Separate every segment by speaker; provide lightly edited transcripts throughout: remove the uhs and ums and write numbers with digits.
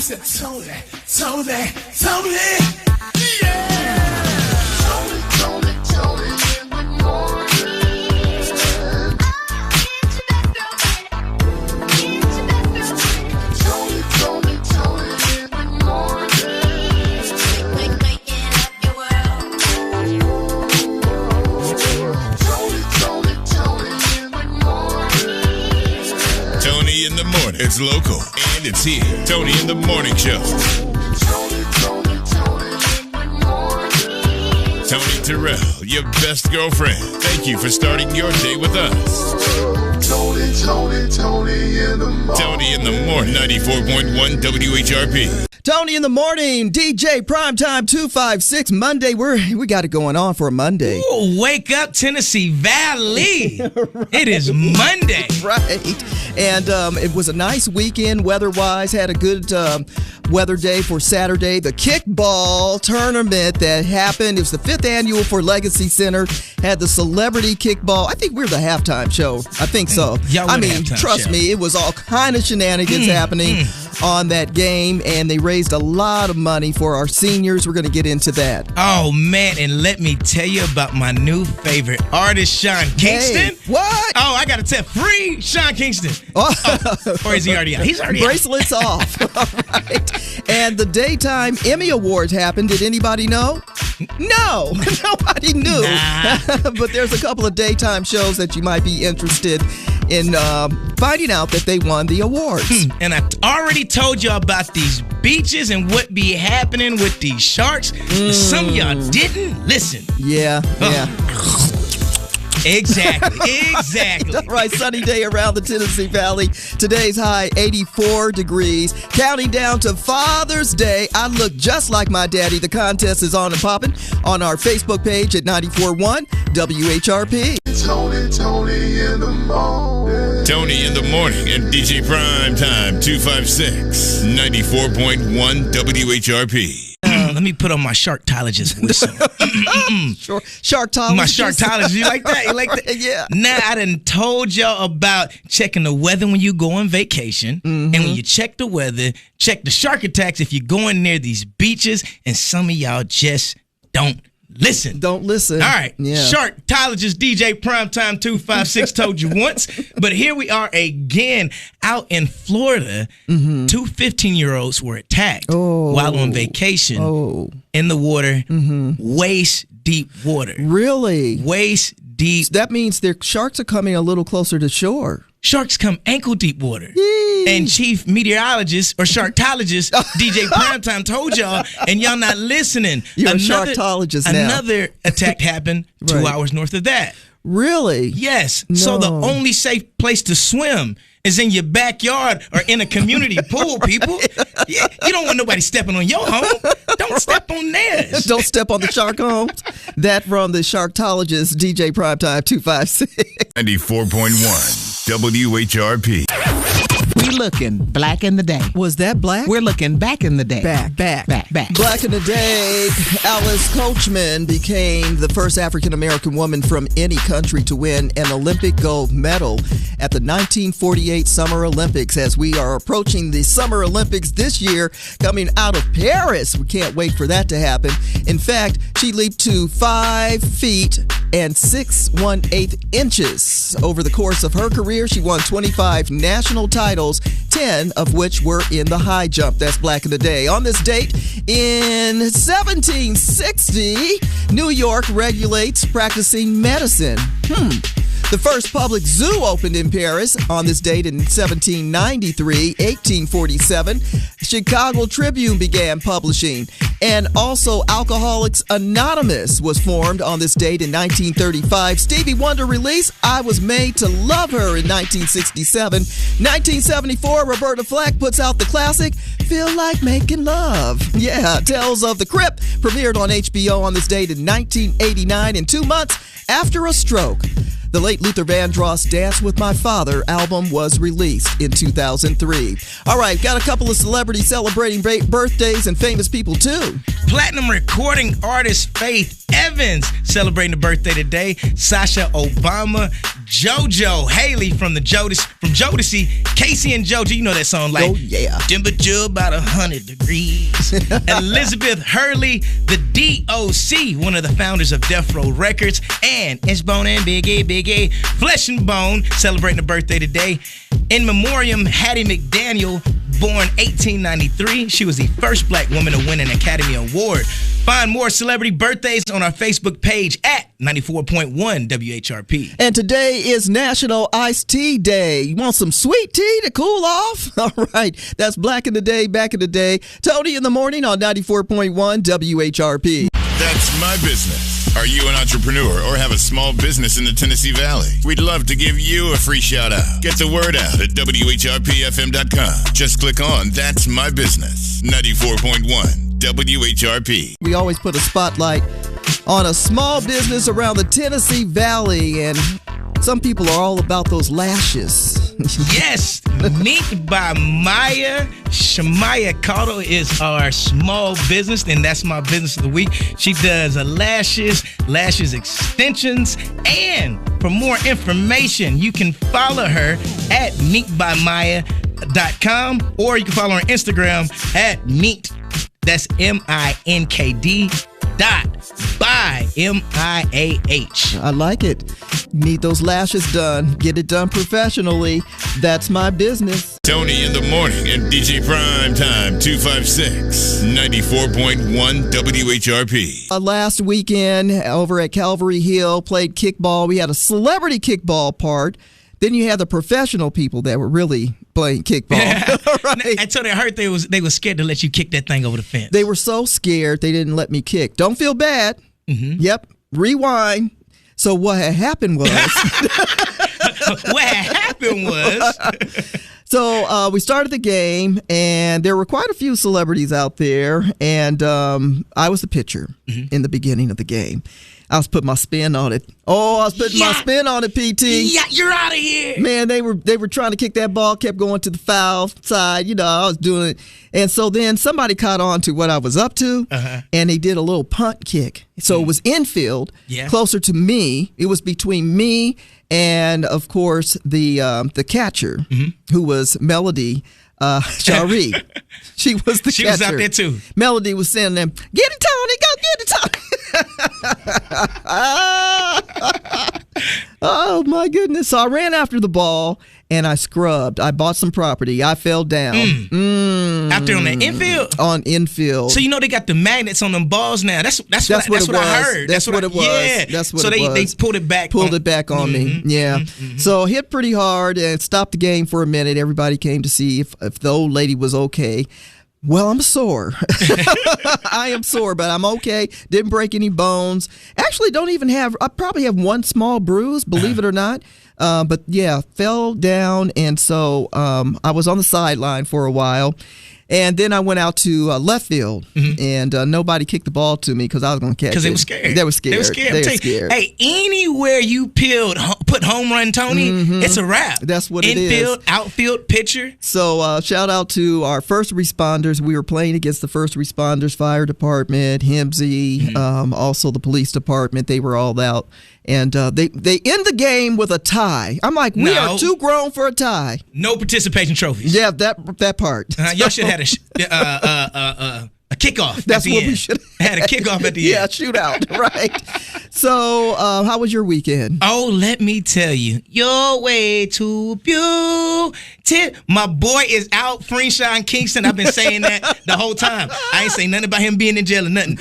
Speaker 1: said, Tony, yeah. Tony in the morning.
Speaker 2: It's local, and it's here. Tony in the Morning Show. Tony Terrell, your best girlfriend. Thank you for starting your day with us.
Speaker 1: Tony in the morning.
Speaker 2: Tony in the Morning, 94.1 WHRP.
Speaker 3: Tony in the Morning, DJ PrimeTime256. Monday, we got it going on for a Monday.
Speaker 4: Ooh, wake up, Tennessee Valley. Right. It is Monday.
Speaker 3: Right. And it was a nice weekend weather-wise. Had a good weather day for Saturday. The kickball tournament that happened. It was the 5th annual for Legacy Center. Had the celebrity kickball. I think we're the halftime show. I think so. I mean, trust me, it was all kind of shenanigans happening on that game, and they raised a lot of money for our seniors. We're going to get into that.
Speaker 4: Oh, man, and let me tell you about my new favorite artist, Sean Kingston.
Speaker 3: Hey, what?
Speaker 4: Oh, I got to tell free Sean Kingston. Or is he already out? He's already
Speaker 3: Bracelets off. All right. And the daytime Emmy Awards happened. Did anybody know? No, nobody knew.
Speaker 4: Nah.
Speaker 3: But there's a couple of daytime shows that you might be interested in finding out that they won the awards.
Speaker 4: And I already told you about these beaches and what be happening with these sharks. Some of y'all didn't listen.
Speaker 3: Yeah.
Speaker 4: Exactly.
Speaker 3: All right, sunny day around the Tennessee Valley. Today's high, 84 degrees. Counting down to Father's Day. I look just like my daddy. The contest is on and popping on our Facebook page at 94.1 WHRP.
Speaker 1: Tony in the morning.
Speaker 2: Tony in the Morning and DJ PrimeTime256, 94.1 WHRP.
Speaker 4: Let me put on my Sharktologist whistle.
Speaker 3: Sharktologist?
Speaker 4: My Sharktologist. You like that? You like that?
Speaker 3: Yeah.
Speaker 4: Now, I done told y'all about checking the weather when you go on vacation. And when you check the weather, check the shark attacks if you're going near these beaches. And some of y'all just don't listen.
Speaker 3: Don't listen.
Speaker 4: All right.
Speaker 3: Yeah.
Speaker 4: Sharktologist DJ PrimeTime256 told you once. But here we are again out in Florida. 2 15-year-olds were attacked while on vacation in the water, waist deep water.
Speaker 3: Really?
Speaker 4: Waist deep.
Speaker 3: So that means their sharks are coming a little closer to shore.
Speaker 4: Sharks come ankle deep water.
Speaker 3: Yee.
Speaker 4: And Chief Meteorologist or Sharktologist DJ PrimeTime told y'all, and y'all not listening.
Speaker 3: You're a Sharktologist now.
Speaker 4: Another attack happened 2 hours north of that.
Speaker 3: Really?
Speaker 4: Yes.
Speaker 3: No.
Speaker 4: So the only safe place to swim is in your backyard or in a community pool, people. You don't want nobody stepping on your home. Don't step on theirs.
Speaker 3: Don't step on the shark homes. That from the Sharktologist DJ PrimeTime256.
Speaker 2: 94.1 WHRP.
Speaker 5: We looking black in the day.
Speaker 3: Was that black?
Speaker 5: We're looking back in the day.
Speaker 3: Back. Black in the day, Alice Coachman became the first African-American woman from any country to win an Olympic gold medal at the 1948 Summer Olympics. As we are approaching the Summer Olympics this year, coming out of Paris. We can't wait for that to happen. In fact, she leaped to 5 feet and 6'1" inches. Over the course of her career, she won 25 national titles, 10 of which were in the high jump. That's black in the day. On this date, in 1760, New York regulates practicing medicine. The first public zoo opened in Paris on this date in 1793, 1847. Chicago Tribune began publishing. And also Alcoholics Anonymous was formed on this date in 1935. Stevie Wonder released I Was Made to Love Her in 1967. 1974, Roberta Flack puts out the classic Feel Like Making Love. Yeah, Tales of the Crypt premiered on HBO on this date in 1989, and 2 months after a stroke. The late Luther Vandross' Dance with My Father album was released in 2003. All right, got a couple of celebrities celebrating birthdays and famous people too.
Speaker 4: Platinum recording artist Faith Evans celebrating a birthday today. Sasha Obama, JoJo Haley from Jodeci, Casey and JoJo. You know that song, like,
Speaker 3: oh yeah,
Speaker 4: temperature about 100 degrees. Elizabeth Hurley, the DOC, one of the founders of Death Row Records, and Ishbone and Biggie, Flesh and Bone, celebrating a birthday today. In memoriam, Hattie McDaniel, born 1893. She was the first black woman to win an Academy Award. Find more celebrity birthdays on our Facebook page at 94.1 WHRP.
Speaker 3: And today is National Iced Tea Day. You want some sweet tea to cool off? All right. That's Black in the Day, back in the day. Tony in the morning on 94.1 WHRP.
Speaker 2: That's my business. Are you an entrepreneur or have a small business in the Tennessee Valley? We'd love to give you a free shout out. Get the word out at WHRPFM.com. Just click on That's My Business. 94.1 WHRP.
Speaker 3: We always put a spotlight on a small business around the Tennessee Valley, and some people are all about those lashes.
Speaker 4: Yes, Mink by Maya. Shamaya Cotto is our small business, and that's my business of the week. She does lashes extensions, and for more information, you can follow her at minkbymaya.com, or you can follow her on Instagram at Mink. That's MINKD. by MIAH.
Speaker 3: I like it. Need those lashes done. Get it done professionally. That's my business.
Speaker 2: Tony in the morning and DJ PrimeTime256. 94.1 WHRP.
Speaker 3: Last weekend over at Calvary Hill, played kickball. We had a celebrity kickball part. Then you had the professional people that were really playing kickball. Right.
Speaker 4: Until they heard they was scared to let you kick that thing over the fence.
Speaker 3: They were so scared they didn't let me kick. Don't feel bad. Mm-hmm. Yep. Rewind. So what had happened was... So we started the game, and there were quite a few celebrities out there, and I was the pitcher in the beginning of the game. I was putting my spin on it. Oh, I was putting my spin on it, PT.
Speaker 4: Yeah, you're out of here.
Speaker 3: Man, they were trying to kick that ball, kept going to the foul side. You know, I was doing it. And so then somebody caught on to what I was up to, and they did a little punt kick. So it was infield, closer to me. It was between me and, of course, the catcher, who was Melody Shari. She was the catcher.
Speaker 4: She was out there, too.
Speaker 3: Melody was saying them, get it, Tony, go get it, Tony. Oh, my goodness. So I ran after the ball, and I scrubbed. I bought some property. I fell down.
Speaker 4: Out there on the infield?
Speaker 3: On infield.
Speaker 4: So you know they got the magnets on them balls now. That's what I heard.
Speaker 3: That's what it was.
Speaker 4: Yeah.
Speaker 3: That's what
Speaker 4: so
Speaker 3: it was.
Speaker 4: They pulled it back.
Speaker 3: Pulled it back on me. Yeah. So hit pretty hard and stopped the game for a minute. Everybody came to see if the old lady was okay. Well, I'm sore. I am sore, but I'm okay. Didn't break any bones. Actually, I probably have one small bruise, believe it or not. But yeah, fell down. And so I was on the sideline for a while. And then I went out to left field, and nobody kicked the ball to me because I was going to catch it.
Speaker 4: Because they were scared.
Speaker 3: They were scared.
Speaker 4: They were scared. Hey, anywhere you put home run, Tony, it's a wrap.
Speaker 3: That's what it is.
Speaker 4: Infield, outfield, pitcher.
Speaker 3: So shout out to our first responders. We were playing against the first responders, fire department, HIMSI, also the police department. They were all out. And they end the game with a tie. I'm like, we are too grown for a tie.
Speaker 4: No participation trophies.
Speaker 3: Yeah, that part.
Speaker 4: Y'all should have had a kickoff.
Speaker 3: That's what we should have
Speaker 4: had. A kickoff at the end.
Speaker 3: Yeah, shootout, right. So, how was your weekend?
Speaker 4: Oh, let me tell you, you're way too beautiful. My boy is out, Freeshine Kingston. I've been saying that the whole time. I ain't saying nothing about him being in jail or nothing.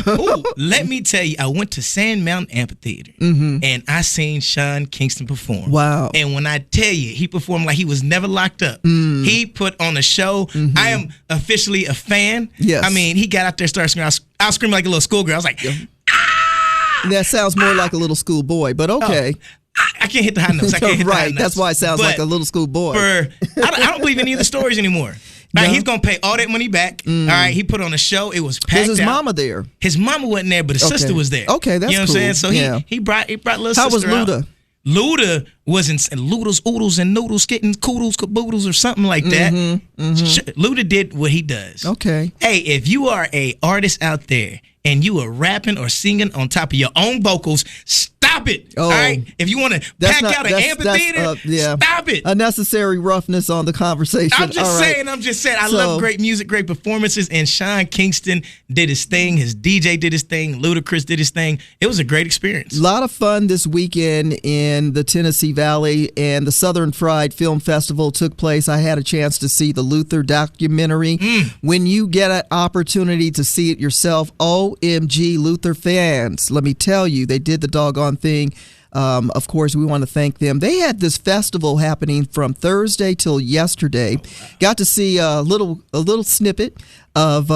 Speaker 4: Ooh, let me tell you, I went to Sand Mountain Amphitheater, and I seen Sean Kingston perform.
Speaker 3: Wow.
Speaker 4: And when I tell you, he performed like he was never locked up. He put on a show. I am officially a fan.
Speaker 3: Yes.
Speaker 4: I mean, he got out there, started screaming. I was screaming like a little schoolgirl. I was like,
Speaker 3: That sounds more like a little school boy, but okay.
Speaker 4: I can't hit the high notes. I can't hit the high notes.
Speaker 3: That's why it sounds like a little school boy.
Speaker 4: I don't believe any of the stories anymore. Like, he's going to pay all that money back. All right, he put on a show. It was packed out.
Speaker 3: Was his mama there?
Speaker 4: His mama wasn't there, but his sister was there.
Speaker 3: Okay, that's cool.
Speaker 4: You know what I'm saying? So he brought little sister
Speaker 3: How was Luda?
Speaker 4: Luda wasn't Loodles, Oodles, and Noodles getting Koodles, Caboodles, or something like that. Luda did what he does.
Speaker 3: Okay.
Speaker 4: Hey, if you are a artist out there and you are rapping or singing on top of your own vocals, stop it.
Speaker 3: Oh.
Speaker 4: All right? If you want to pack out an amphitheater, stop it.
Speaker 3: Unnecessary roughness on the conversation.
Speaker 4: I'm just saying. I love great music, great performances, and Sean Kingston did his thing. His DJ did his thing. Ludacris did his thing. It was a great experience.
Speaker 3: A lot of fun this weekend in the Tennessee Valley, and the Southern Fried Film Festival took place. I had a chance to see the Luther documentary. When you get an opportunity to see it yourself, OMG Luther fans, let me tell you, they did the doggone thing. Of course, we want to thank them. They had this festival happening from Thursday till yesterday. Got to see a little snippet of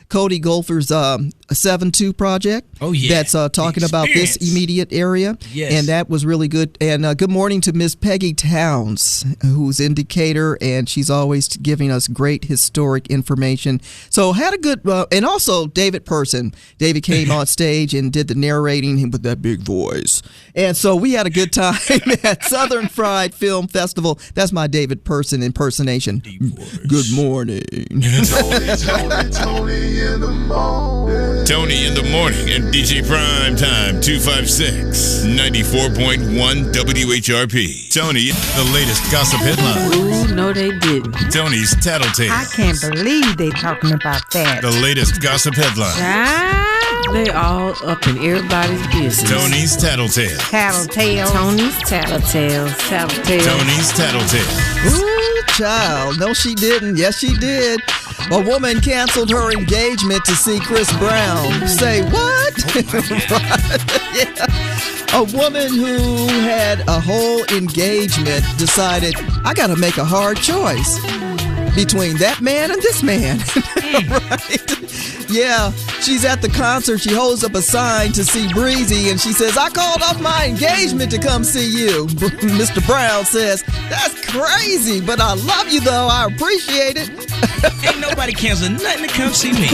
Speaker 3: Cody Golfer's 7-2 project.
Speaker 4: Oh, yeah.
Speaker 3: That's talking about this immediate area.
Speaker 4: Yes.
Speaker 3: And that was really good. And good morning to Miss Peggy Towns, who's in Decatur, and she's always giving us great historic information. So had a good, and also David Person. David came on stage and did the narrating with that big voice. And so we had a good time at Southern Fried Film Festival. That's my David Person impersonation. Good morning.
Speaker 1: Tony in the morning.
Speaker 2: Tony in the morning and DJ PrimeTime256, 94.1 WHRP. Tony, the latest gossip headline.
Speaker 6: Ooh, no, they didn't.
Speaker 2: Tony's Tattletale.
Speaker 6: I can't believe they talking about that.
Speaker 2: The latest gossip headline.
Speaker 6: They all up in everybody's business.
Speaker 2: Tony's Tattletale.
Speaker 6: Tattletale. Tony's Tattletale. Tattletale.
Speaker 2: Tony's Tattletale.
Speaker 3: Ooh, child. No, she didn't. Yes, she did. A woman canceled her engagement to see Chris Brown. Say what? Yeah. A woman who had a whole engagement decided, I got to make a hard choice between that man and this man. Right? Yeah, she's at the concert. She holds up a sign to see Breezy, and she says, I called off my engagement to come see you. Mr. Brown says, that's crazy, but I love you, though. I appreciate it.
Speaker 4: Ain't nobody cancel nothing to come see me.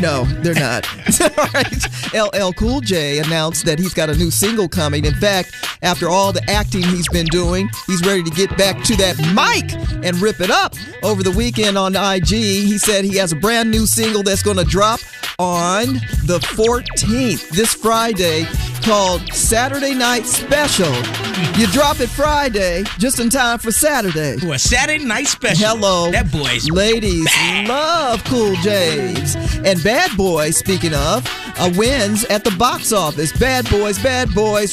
Speaker 3: No, they're not. All right. LL Cool J announced that he's got a new single coming. In fact, after all the acting he's been doing, he's ready to get back to that mic and rip it up. Over the weekend on IG, he said he has a brand new single that's going to drop on the 14th, this Friday, called Saturday Night Special. You drop it Friday, just in time for Saturday.
Speaker 4: For a Saturday Night Special.
Speaker 3: Hello.
Speaker 4: That boy's
Speaker 3: ladies
Speaker 4: bad.
Speaker 3: Love Cool James. And Bad Boys, speaking of, wins at the box office. Bad Boys,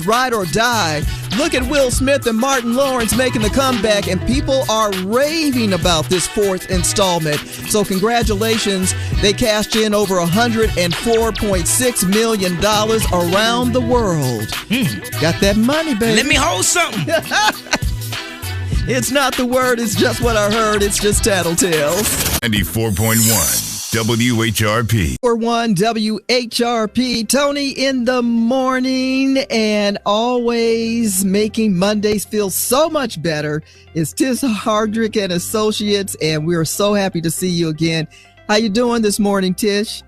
Speaker 3: Ride or Die. Look at Will Smith and Martin Lawrence making the comeback, and people are raving about this fourth installment. So congratulations. They cashed in over $104.6 million around the world. Got that money, baby.
Speaker 4: Let me hold something.
Speaker 3: It's not the word, it's just what I heard. It's just tattletales.
Speaker 2: 94.1 WHRP.
Speaker 3: For one, WHRP, Tony in the morning, and always making Mondays feel so much better is Tish Hardrick and Associates, and we're so happy to see you again. How you doing this morning, Tish?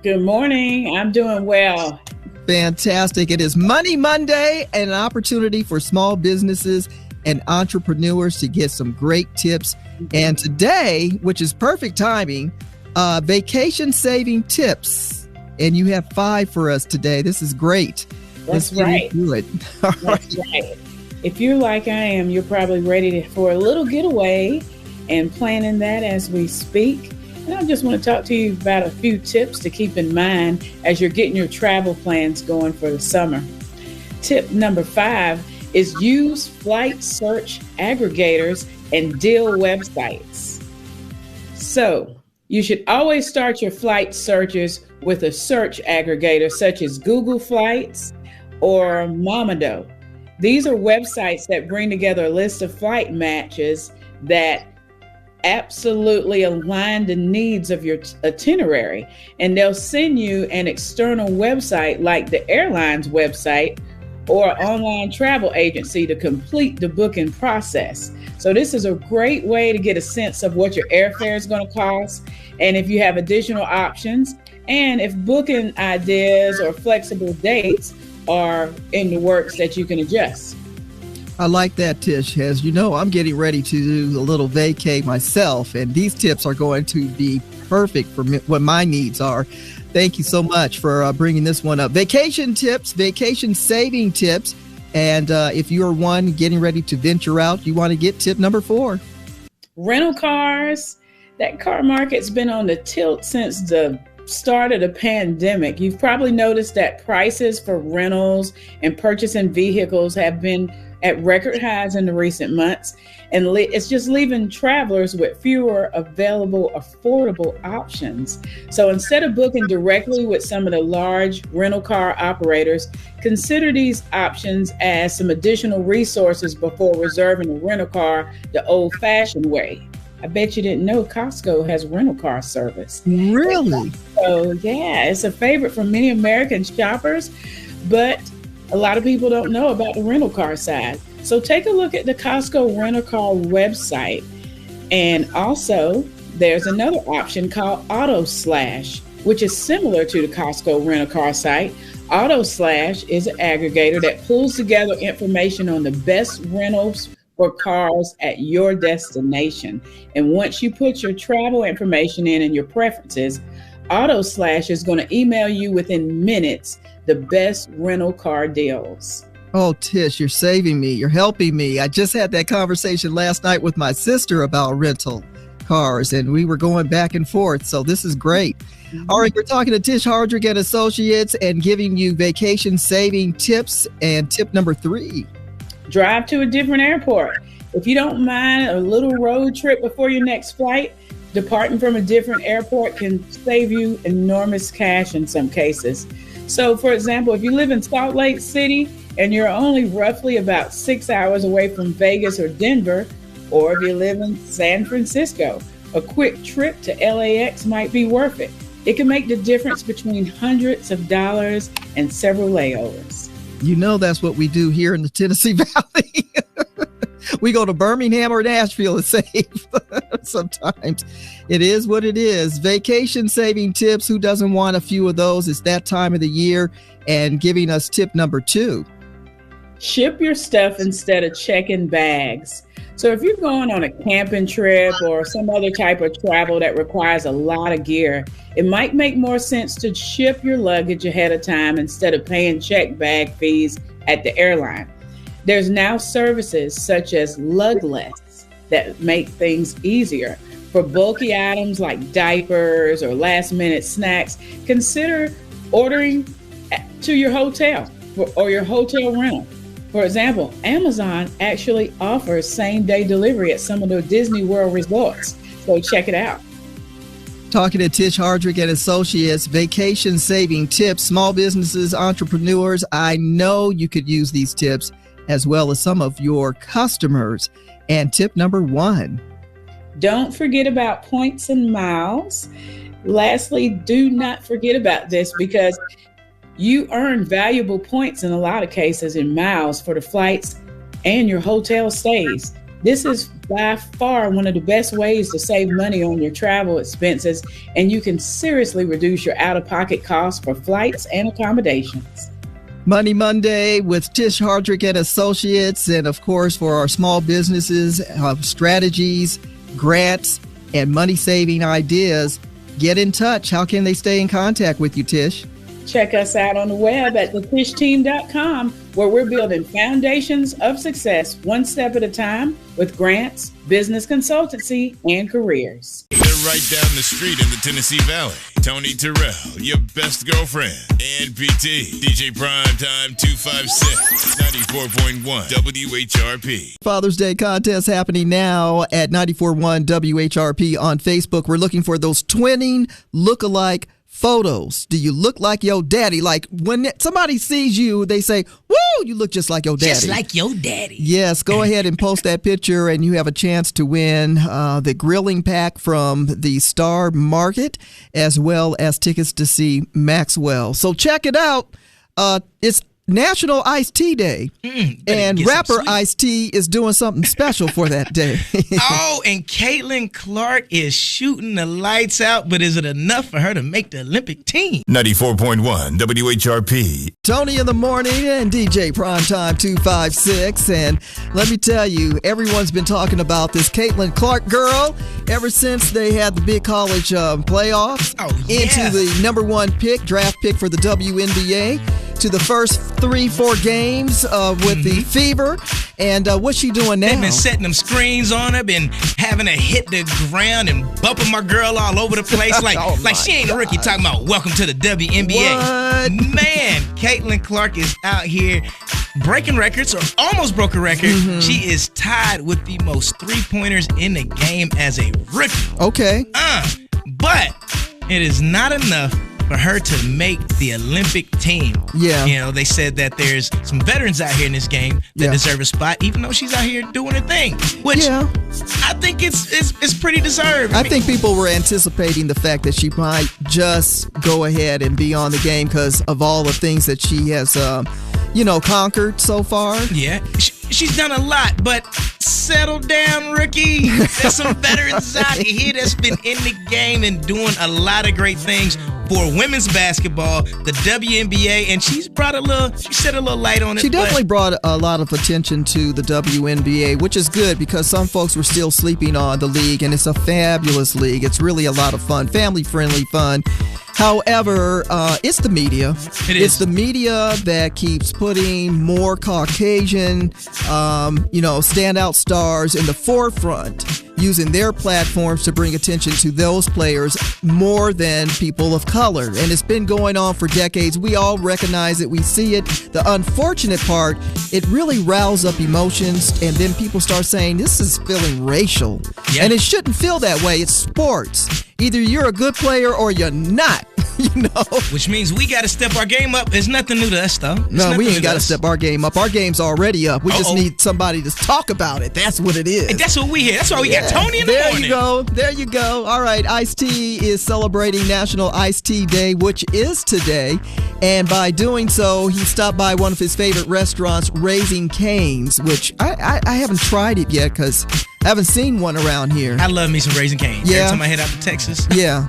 Speaker 7: Good morning. I'm doing well.
Speaker 3: Fantastic. It is Money Monday, and an opportunity for small businesses and entrepreneurs to get some great tips. And today, which is perfect timing, vacation saving tips. And you have 5 for us today. This is great.
Speaker 7: That's right.
Speaker 3: Good.
Speaker 7: That's right. If you're like I am, you're probably ready for a little getaway and planning that as we speak. And I just want to talk to you about a few tips to keep in mind as you're getting your travel plans going for the summer. Tip number 5 is use flight search aggregators and deal websites. So you should always start your flight searches with a search aggregator such as Google Flights or Momodo. These are websites that bring together a list of flight matches that absolutely align the needs of your itinerary. And they'll send you an external website like the airline's website or online travel agency to complete the booking process. So this is a great way to get a sense of what your airfare is going to cost, and if you have additional options, and if booking ideas or flexible dates are in the works that you can adjust.
Speaker 3: I like that, Tish. As you know, I'm getting ready to do a little vacay myself, and these tips are going to be perfect for me, what my needs are. Thank you so much for bringing this one up. Vacation tips, vacation saving tips. And if you're one getting ready to venture out, you want to get tip number 4.
Speaker 7: Rental cars. That car market's been on the tilt since the start of the pandemic. You've probably noticed that prices for rentals and purchasing vehicles have been at record highs in the recent months. And it's just leaving travelers with fewer available, affordable options. So instead of booking directly with some of the large rental car operators, consider these options as some additional resources before reserving a rental car the old-fashioned way. I bet you didn't know Costco has rental car service.
Speaker 3: Really?
Speaker 7: So yeah, it's a favorite for many American shoppers, but a lot of people don't know about the rental car side. So take a look at the Costco rental car website. And also there's another option called Auto Slash, which is similar to the Costco rental car site. Auto Slash is an aggregator that pulls together information on the best rentals for cars at your destination. And once you put your travel information in and your preferences, Auto Slash is going to email you within minutes the best rental car deals.
Speaker 3: Oh, Tish, you're saving me. You're helping me. I just had that conversation last night with my sister about rental cars, and we were going back and forth. So this is great. Mm-hmm. All right, we're talking to Tish Hardrick and Associates and giving you vacation saving tips. And tip number 3.
Speaker 7: Drive to a different airport. If you don't mind a little road trip before your next flight, departing from a different airport can save you enormous cash in some cases. So, for example, if you live in Salt Lake City and you're only roughly about 6 hours away from Vegas or Denver, or if you live in San Francisco, a quick trip to LAX might be worth it. It can make the difference between hundreds of dollars and several layovers.
Speaker 3: You know that's what we do here in the Tennessee Valley. We go to Birmingham or Nashville to save. Sometimes it is what it is. Vacation saving tips. Who doesn't want a few of those? It's that time of the year. And giving us tip number 2.
Speaker 7: Ship your stuff instead of checking bags. So if you're going on a camping trip or some other type of travel that requires a lot of gear, it might make more sense to ship your luggage ahead of time instead of paying check bag fees at the airline. There's now services such as Lugless that make things easier. For bulky items like diapers or last-minute snacks, consider ordering to your hotel or your hotel rental. For example, Amazon actually offers same-day delivery at some of the Disney World resorts, so check it out.
Speaker 3: Talking to Tish Hardrick and Associates, vacation saving tips, small businesses, entrepreneurs. I know you could use these tips as well as some of your customers. And tip number 1.
Speaker 7: Don't forget about points and miles. Lastly, do not forget about this because you earn valuable points in a lot of cases in miles for the flights and your hotel stays. This is by far one of the best ways to save money on your travel expenses, and you can seriously reduce your out-of-pocket costs for flights and accommodations.
Speaker 3: Money Monday with Tish Hardrick and Associates, and of course for our small businesses, strategies, grants, and money-saving ideas. Get in touch. How can they stay in contact with you, Tish?
Speaker 7: Check us out on the web at thetishteam.com, where we're building foundations of success one step at a time with grants, business consultancy, and careers.
Speaker 2: They're right down the street in the Tennessee Valley. Tony Terrell, your best girlfriend, and PT, DJ PrimeTime256, 94.1 WHRP.
Speaker 3: Father's Day contest happening now at 94.1 WHRP on Facebook. We're looking for those twinning look-alike photos. Do you look like your daddy? Like when somebody sees you, they say, woo, you look just like your daddy.
Speaker 4: Just like your daddy.
Speaker 3: Yes, go ahead and post that picture and you have a chance to win the grilling pack from the Star Market as well as tickets to see Maxwell. So check it out. It's National Iced Tea Day. And rapper Ice-T is doing something special for that day.
Speaker 4: Oh, and Caitlin Clark is shooting the lights out, but is it enough for her to make the Olympic team?
Speaker 2: 94.1 WHRP.
Speaker 3: Tony in the morning and DJ PrimeTime256. And let me tell you, everyone's been talking about this Caitlin Clark girl ever since they had the big college playoffs into the number one draft pick for the WNBA. To the first 3-4 games with the Fever. And what's she doing now?
Speaker 4: They've been setting them screens on her, been having her hit the ground and bumping my girl all over the place. Like, she ain't a rookie talking about welcome to the WNBA.
Speaker 3: What?
Speaker 4: Man, Caitlin Clark is out here breaking records, or almost broke a record. She is tied with the most three-pointers in the game as a rookie.
Speaker 3: Okay.
Speaker 4: But it is not enough for her to make the Olympic team.
Speaker 3: Yeah.
Speaker 4: You know, they said that there's some veterans out here in this game that deserve a spot, even though she's out here doing her thing. Which I think it's pretty deserved.
Speaker 3: I think people were anticipating the fact that she might just go ahead and be on the game because of all the things that she has, conquered so far.
Speaker 4: Yeah. She's done a lot, but settle down, rookie. There's some veterans out here that's been in the game and doing a lot of great things for women's basketball, the WNBA, and she set a little light on it.
Speaker 3: She definitely brought a lot of attention to the WNBA, which is good because some folks were still sleeping on the league, and it's a fabulous league. It's really a lot of fun, family-friendly fun. However, it's the media. It's the media that keeps putting more Caucasian, standout stars in the forefront, using their platforms to bring attention to those players more than people of color. And it's been going on for decades. We all recognize it. We see it. The unfortunate part, it really riles up emotions, and then people start saying, this is feeling racial. Yeah. And it shouldn't feel that way. It's sports. Either you're a good player or you're not.
Speaker 4: Which means we got to step our game up. There's nothing new to us, though.
Speaker 3: No, we ain't got to step our game up. Our game's already up. We just need somebody to talk about it. That's what it is.
Speaker 4: And that's what we hear. That's why we got Tony in the morning.
Speaker 3: There you go. All right, Ice-T is celebrating National Iced Tea Day, which is today. And by doing so, he stopped by one of his favorite restaurants, Raising Cane's, which I haven't tried it yet because I haven't seen one around here.
Speaker 4: I love me some Raising Cane's.
Speaker 3: Yeah.
Speaker 4: Every time I head out to Texas.
Speaker 3: Yeah.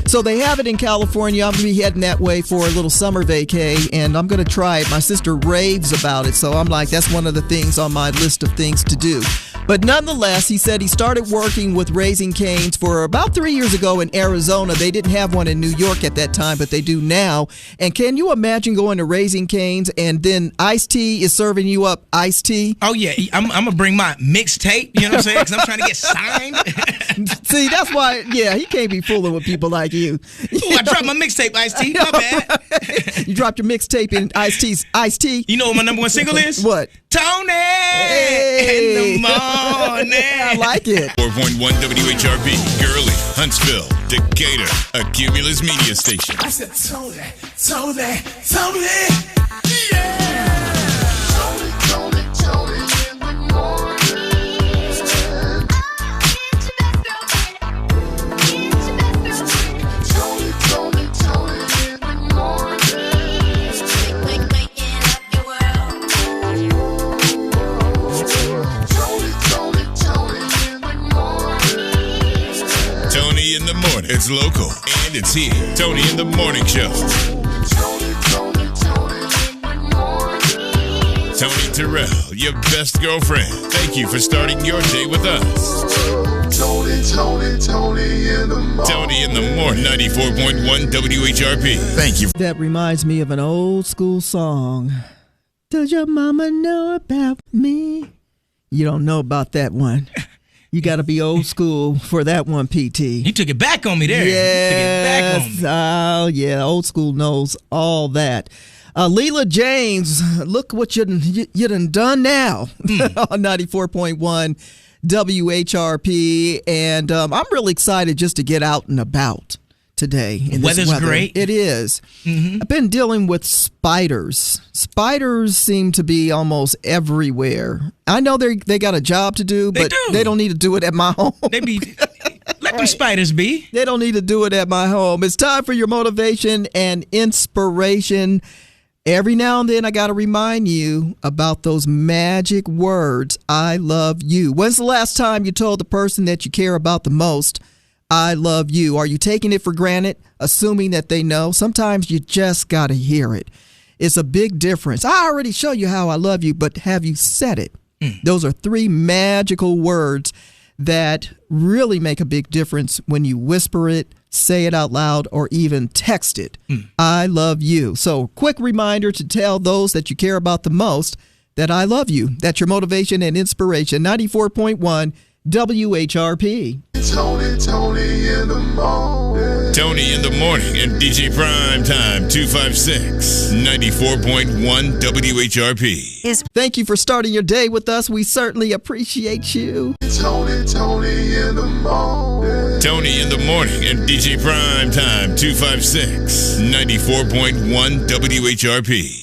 Speaker 3: So they have it in California. I'm going to be heading that way for a little summer vacay, and I'm going to try it. My sister raves about it, so I'm like, that's one of the things on my list of things to do. But nonetheless, he said he started working with Raising Cane's for about 3 years ago in Arizona. They didn't have one in New York at that time, but they do now. And can you imagine going to Raising Cane's and then Ice-T is serving you up iced tea?
Speaker 4: Oh, yeah. I'm going to bring my mixtape, you know what I'm saying? Because I'm trying to get signed.
Speaker 3: See, that's why, he can't be fooling with people like you.
Speaker 4: Ooh, I dropped my mixtape, Ice-T. My bad.
Speaker 3: You dropped your mixtape in Ice-T's Ice-T.
Speaker 4: You know what my number one single is?
Speaker 3: What?
Speaker 4: Tony in the morning.
Speaker 3: I like it.
Speaker 2: 4.1 WHRP, Gurley, Huntsville, Decatur, a Cumulus media station.
Speaker 1: I said, Tony, yeah! Tony in the morning.
Speaker 2: Tony in the morning. It's local and it's here. Tony in the morning show. Tony Terrell, your best girlfriend. Thank you for starting your day with us.
Speaker 1: Tony in the morning.
Speaker 2: Tony in the morning. 94.1 WHRP. Thank you.
Speaker 3: That reminds me of an old school song. Does your mama know about me? You don't know about that one. You got to be old school for that one, PT.
Speaker 4: You took it back on me there.
Speaker 3: Yes.
Speaker 4: You took it back on me.
Speaker 3: Yeah. Old school knows all that. Leela James, look what you done now on 94.1 WHRP. And I'm really excited just to get out and about today.
Speaker 4: Weather's great.
Speaker 3: It is. Mm-hmm. I've been dealing with spiders. Spiders seem to be almost everywhere. I know they got a job to do, but they don't need to do it at my home.
Speaker 4: Let them spiders be.
Speaker 3: They don't need to do it at my home. It's time for your motivation and inspiration. Every now and then I got to remind you about those magic words, I love you. When's the last time you told the person that you care about the most, I love you? Are you taking it for granted, assuming that they know? Sometimes you just got to hear it. It's a big difference. I already show you how I love you, but have you said it? Those are 3 magical words that really make a big difference when you whisper it, say it out loud, or even text it. I love you. So quick reminder to tell those that you care about the most that I love you. That's your motivation and inspiration. 94.1 WHRP.
Speaker 1: Tony in the morning.
Speaker 2: Tony in the morning and DJ PrimeTime256. 94.1 WHRP.
Speaker 3: Thank you for starting your day with us. We certainly appreciate you.
Speaker 1: Tony in the morning.
Speaker 2: Tony in the morning and DJ PrimeTime256. 94.1 WHRP.